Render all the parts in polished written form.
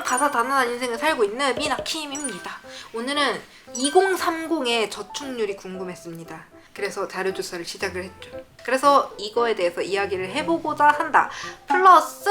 가사다난한 인생을 살고 있는 미나킴입니다. 오늘은 2030의 저축률이 궁금했습니다. 그래서 자료조사를 시작을 했죠. 그래서 이거에 대해서 이야기를 해보고자 한다. 플러스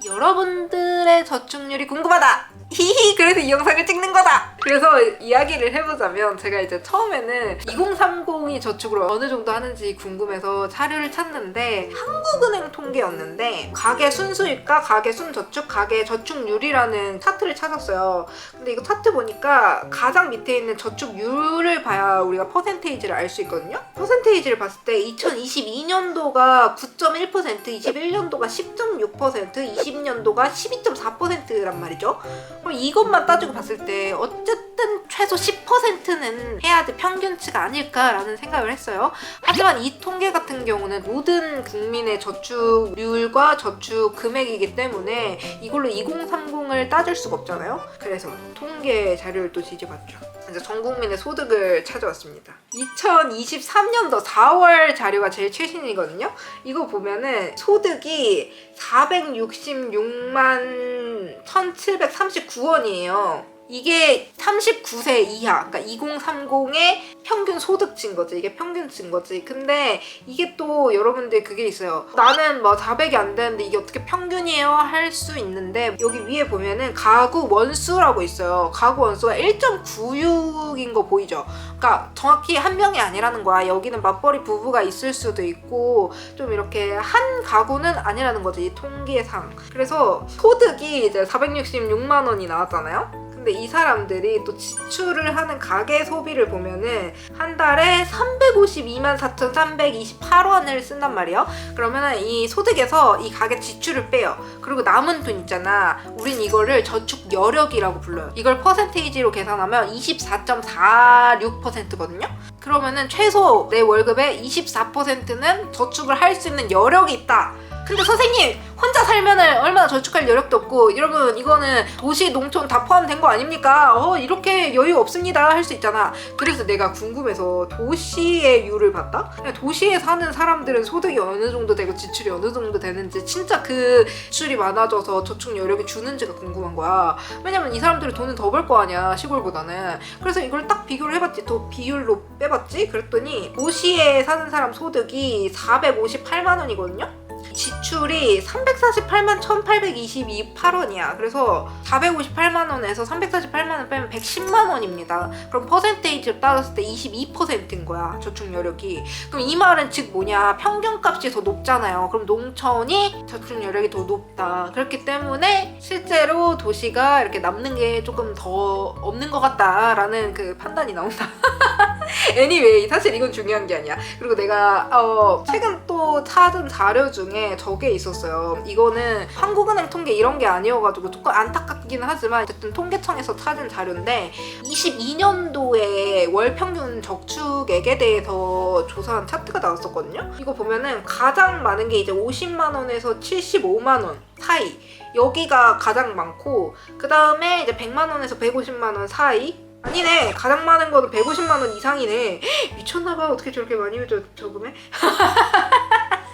여러분들의 저축률이 궁금하다. 히히, 그래서 이 영상을 찍는 거다. 그래서 이야기를 해보자면, 제가 이제 처음에는 2030이 저축을 어느 정도 하는지 궁금해서 자료를 찾는데 한국은행 통계였는데 가계 순수입과 가계 순저축, 가계 저축률이라는 차트를 찾았어요. 근데 이거 차트 보니까 가장 밑에 있는 저축률을 봐야 우리가 퍼센테이지를 알 수 있거든요. 퍼센테이지를 봤을 때 2022년도가 9.1%, 21년도가 10.6%, 20년도가 12.4%란 말이죠. 그럼 이것만 따지고 봤을 때 어쨌든 최소 10%는 해야 될 평균치가 아닐까라는 생각을 했어요. 하지만 이 통계 같은 경우는 모든 국민의 저축률과 저축 금액이기 때문에 이걸로 2030을 따질 수가 없잖아요. 그래서 통계 자료를 또 뒤져봤죠. 이제 전 국민의 소득을 찾아왔습니다. 2023년도 4월 자료가 제일 최신이거든요. 이거 보면은 소득이 466만 1739원이에요. 이게 39세 이하, 그러니까 2030의 평균 소득치인 거지. 이게 평균치인 거지. 근데 이게 또 여러분들 그게 있어요. 나는 뭐 400이 안 되는데 이게 어떻게 평균이에요? 할 수 있는데 여기 위에 보면은 가구 원수라고 있어요. 가구 원수가 1.96인 거 보이죠? 그러니까 정확히 한 명이 아니라는 거야. 여기는 맞벌이 부부가 있을 수도 있고 좀 이렇게 한 가구는 아니라는 거지. 이 통계상. 그래서 소득이 이제 466만 원이 나왔잖아요. 근데 이 사람들이 또 지출을 하는 가계 소비를 보면은 한 달에 352만 4,328원을 쓴단 말이에요. 그러면은 이 소득에서 이 가계 지출을 빼요. 그리고 남은 돈 있잖아. 우린 이거를 저축 여력이라고 불러요. 이걸 퍼센테이지로 계산하면 24.46%거든요. 그러면은 최소 내 월급의 24%는 저축을 할 수 있는 여력이 있다. 근데 선생님, 혼자 살면은 얼마나 저축할 여력도 없고, 여러분 이거는 도시, 농촌 다 포함된 거 아닙니까? 이렇게 여유 없습니다 할 수 있잖아. 그래서 내가 궁금해서 도시의 율을 봤다? 도시에 사는 사람들은 소득이 어느 정도 되고 지출이 어느 정도 되는지, 진짜 그 지출이 많아져서 저축 여력이 주는지가 궁금한 거야. 왜냐면 이 사람들은 돈은 더 벌 거 아니야, 시골보다는. 그래서 이걸 딱 비교를 해봤지. 또 비율로 빼봤지. 그랬더니 도시에 사는 사람 소득이 458만 원이거든요? 지출이 348만 1828원이야. 그래서 458만 원에서 348만 원 빼면 110만 원입니다. 그럼 퍼센테이지로 따졌을 때 22%인 거야, 저축 여력이. 그럼 이 말은 즉 뭐냐, 평균값이 더 높잖아요. 그럼 농촌이 저축 여력이 더 높다. 그렇기 때문에 실제로 도시가 이렇게 남는 게 조금 더 없는 것 같다라는 그 판단이 나온다. anyway, 사실 이건 중요한 게 아니야. 그리고 내가 최근 또 찾은 자료 중에 저게 있었어요. 이거는 한국은행 통계 이런 게 아니어가지고 조금 안타깝기는 하지만 어쨌든 통계청에서 찾은 자료인데 22년도에 월 평균 저축액에 대해서 조사한 차트가 나왔었거든요. 이거 보면은 가장 많은 게 이제 50만 원에서 75만 원 사이, 여기가 가장 많고, 그 다음에 이제 100만 원에서 150만 원 사이. 아니네, 가장 많은 거는 150만 원 이상이네. 미쳤나봐. 어떻게 저렇게 많이 저금해?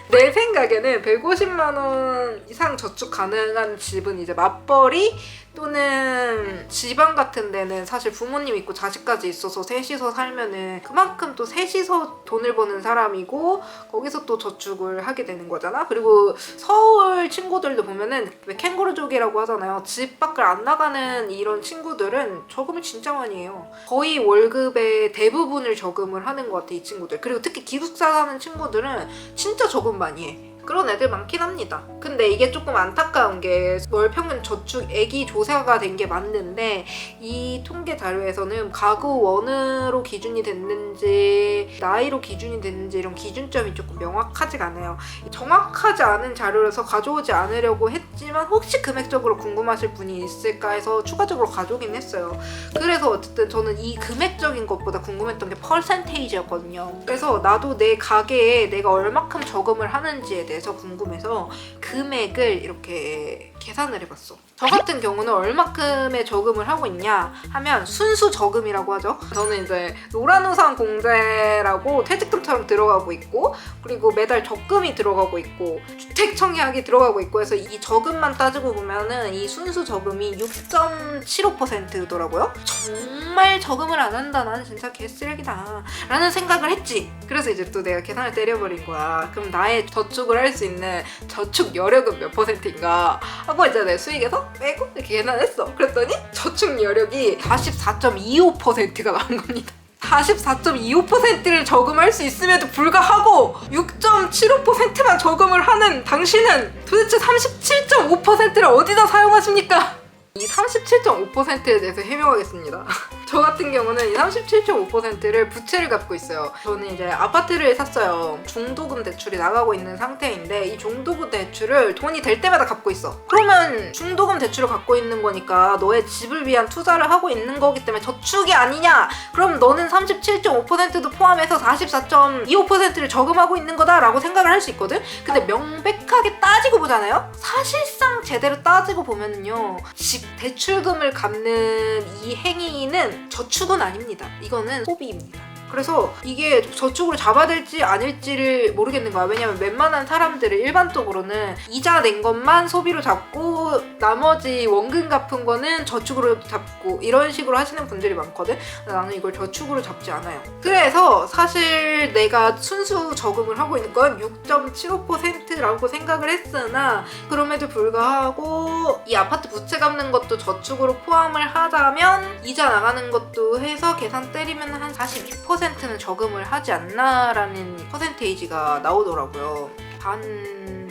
내 생각에는 150만 원 이상 저축 가능한 집은 이제 맞벌이 또는 지방 같은 데는 사실 부모님 있고 자식까지 있어서 셋이서 살면은 그만큼 또 셋이서 돈을 버는 사람이고 거기서 또 저축을 하게 되는 거잖아. 그리고 서울 친구들도 보면은 왜 캥거루족이라고 하잖아요. 집 밖을 안 나가는 이런 친구들은 저금을 진짜 많이 해요. 거의 월급의 대부분을 저금을 하는 것 같아, 이 친구들. 그리고 특히 기숙사 사는 친구들은 진짜 저금 많이 해. 그런 애들 많긴 합니다. 근데 이게 조금 안타까운 게 월 평균 저축액이 조사가 된 게 맞는데 이 통계 자료에서는 가구 원으로 기준이 됐는지 나이로 기준이 됐는지 이런 기준점이 조금 명확하지가 않아요. 정확하지 않은 자료라서 가져오지 않으려고 했지만 혹시 금액적으로 궁금하실 분이 있을까 해서 추가적으로 가져오긴 했어요. 그래서 어쨌든 저는 이 금액적인 것보다 궁금했던 게 퍼센테이지였거든요. 그래서 나도 내 가계에 내가 얼마큼 저금을 하는지에 대해서 궁금해서 금액을 이렇게 계산을 해봤어. 저 같은 경우는 얼마큼의 저금을 하고 있냐 하면 순수 저금이라고 하죠. 저는 이제 노란우산 공제라고 퇴직금처럼 들어가고 있고, 그리고 매달 적금이 들어가고 있고, 주택 청약이 들어가고 있고 해서 이 저금만 따지고 보면은 이 순수 저금이 6.75%더라고요. 정말 저금을 안 한다, 나는 진짜 개쓰레기다 라는 생각을 했지. 그래서 이제 또 내가 계산을 때려버린 거야. 그럼 나의 저축을 할 수 있는 저축 여력은 몇 %인가 하고 이제 내 수익에서 빼고 이렇게 계산했어. 그랬더니 저축 여력이 44.25%가 나온 겁니다. 44.25%를 저금할 수 있음에도 불구하고 6.75%만 저금을 하는 당신은 도대체 37.5%를 어디다 사용하십니까? 이 37.5%에 대해서 해명하겠습니다. 저 같은 경우는 이 37.5%를 부채를 갚고 있어요. 저는 이제 아파트를 샀어요. 중도금 대출이 나가고 있는 상태인데 이 중도금 대출을 돈이 될 때마다 갚고 있어. 그러면 중도금 대출을 갖고 있는 거니까 너의 집을 위한 투자를 하고 있는 거기 때문에 저축이 아니냐? 그럼 너는 37.5%도 포함해서 44.25%를 저금하고 있는 거다라고 생각을 할 수 있거든? 근데 명백하게 따지고 보잖아요? 사실상 제대로 따지고 보면은요, 집 대출금을 갚는 이 행위는 저축은 아닙니다. 이거는 소비입니다. 그래서 이게 저축으로 잡아야 될지 아닐지를 모르겠는 거야. 왜냐면 웬만한 사람들은 일반적으로는 이자 낸 것만 소비로 잡고 나머지 원금 갚은 거는 저축으로 잡고 이런 식으로 하시는 분들이 많거든. 나는 이걸 저축으로 잡지 않아요. 그래서 사실 내가 순수 저금을 하고 있는 건 6.75%라고 생각을 했으나 그럼에도 불구하고 이 아파트 부채 갚는 것도 저축으로 포함을 하자면 이자 나가는 것도 해서 계산 때리면 한 42%는 저금을 하지 않나라는 퍼센테이지가 나오더라고요.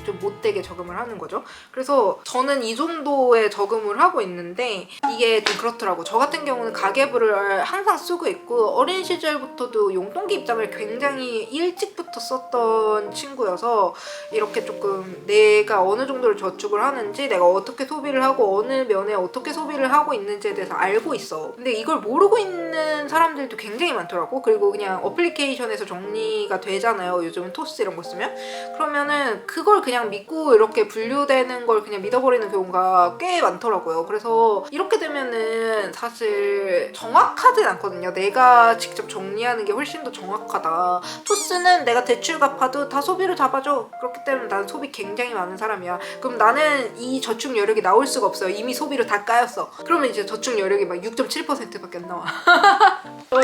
좀 못되게 저금을 하는 거죠. 그래서 저는 이 정도의 저금을 하고 있는데 이게 좀 그렇더라고. 저 같은 경우는 가계부를 항상 쓰고 있고 어린 시절부터도 용돈기 입장을 굉장히 일찍부터 썼던 친구여서 이렇게 조금 내가 어느 정도를 저축을 하는지, 내가 어떻게 소비를 하고 어느 면에 어떻게 소비를 하고 있는지에 대해서 알고 있어. 근데 이걸 모르고 있는 사람들도 굉장히 많더라고. 그리고 그냥 어플리케이션에서 정리가 되잖아요. 요즘은 토스 이런 거 쓰면. 그러면은 그걸 그냥 믿고 이렇게 분류되는 걸 그냥 믿어버리는 경우가 꽤 많더라고요. 그래서 이렇게 되면은 사실 정확하진 않거든요. 내가 직접 정리하는 게 훨씬 더 정확하다. 토스는 내가 대출 갚아도 다 소비로 잡아줘. 그렇기 때문에 나는 소비 굉장히 많은 사람이야. 그럼 나는 이 저축 여력이 나올 수가 없어요. 이미 소비로 다 까였어. 그러면 이제 저축 여력이 막 6.7%밖에 안 나와.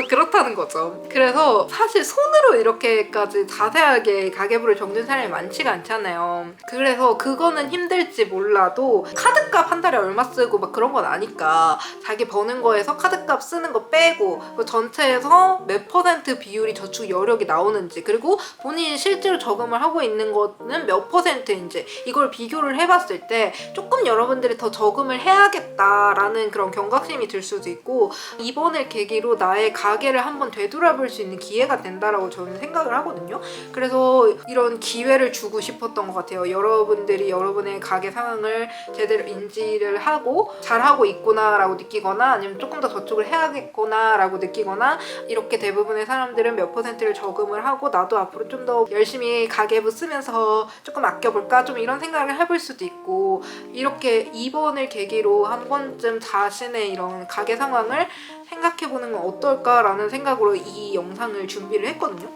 그렇다는 거죠. 그래서 사실 손으로 이렇게까지 자세하게 가계부를 적는 사람이 많지가 않잖아요. 그래서 그거는 힘들지 몰라도 카드값 한 달에 얼마 쓰고 막 그런 건 아니까 자기 버는 거에서 카드값 쓰는 거 빼고 그 전체에서 몇 % 비율이 저축 여력이 나오는지, 그리고 본인이 실제로 저금을 하고 있는 거는 몇 %인지 이걸 비교를 해봤을 때 조금 여러분들이 더 저금을 해야겠다라는 그런 경각심이 들 수도 있고, 이번을 계기로 나의 가계를 한번 되돌아볼 수 있는 기회가 된다라고 저는 생각을 하거든요. 그래서 이런 기회를 주고 싶었던 것 같아요. 여러분들이 여러분의 가계 상황을 제대로 인지를 하고 잘하고 있구나 라고 느끼거나, 아니면 조금 더 저축을 해야겠구나 라고 느끼거나, 이렇게 대부분의 사람들은 몇 %를 저금을 하고 나도 앞으로 좀 더 열심히 가계부 쓰면서 조금 아껴볼까, 좀 이런 생각을 해볼 수도 있고, 이렇게 이번을 계기로 한 번쯤 자신의 이런 가계 상황을 생각해보는 건 어떨까라는 생각으로 이 영상을 준비를 했거든요.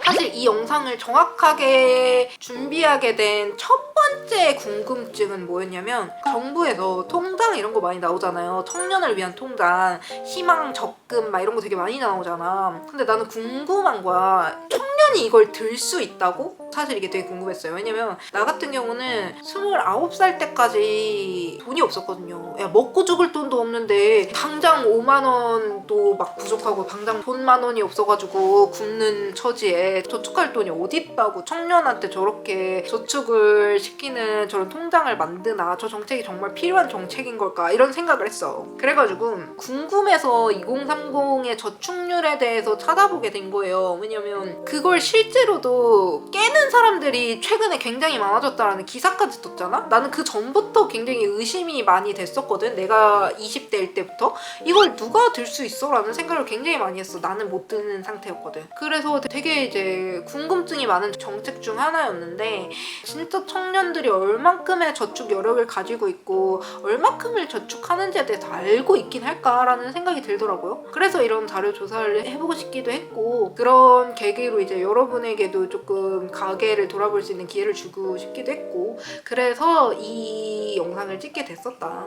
사실 이 영상을 정확하게 준비하게 된 첫 번째 궁금증은 뭐였냐면, 정부에서 통장 이런 거 많이 나오잖아요. 청년을 위한 통장, 희망 적금 막 이런 거 되게 많이 나오잖아. 근데 나는 궁금한 거야. 청년이 이걸 들 수 있다고? 사실 이게 되게 궁금했어요. 왜냐면 나 같은 경우는 29살 때까지 돈이 없었거든요. 야, 먹고 죽을 돈도 없는데 당장 5만 원도 막 부족하고 당장 돈 10,000원이 없어가지고 굶는 처지에 저축할 돈이 어디 있다고 청년한테 저렇게 저축을 시키는 저런 통장을 만드나, 저 정책이 정말 필요한 정책인 걸까, 이런 생각을 했어. 그래가지고 궁금해서 2030의 저축률에 대해서 찾아보게 된 거예요. 왜냐면 그걸 이걸 실제로도 깨는 사람들이 최근에 굉장히 많아졌다라는 기사까지 떴잖아? 나는 그 전부터 굉장히 의심이 많이 됐었거든. 내가 20대일 때부터 이걸 누가 들 수 있어? 라는 생각을 굉장히 많이 했어. 나는 못 드는 상태였거든. 그래서 되게 이제 궁금증이 많은 정책 중 하나였는데 진짜 청년들이 얼만큼의 저축 여력을 가지고 있고 얼만큼을 저축하는지에 대해서 알고 있긴 할까라는 생각이 들더라고요. 그래서 이런 자료 조사를 해보고 싶기도 했고 그런 계기로 이제 여러분에게도 조금 가계를 돌아볼 수 있는 기회를 주고 싶기도 했고 그래서 이 영상을 찍게 됐었다.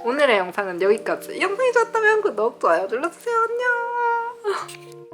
오늘의 영상은 여기까지. 영상이 좋았다면 구독, 좋아요 눌러주세요. 안녕.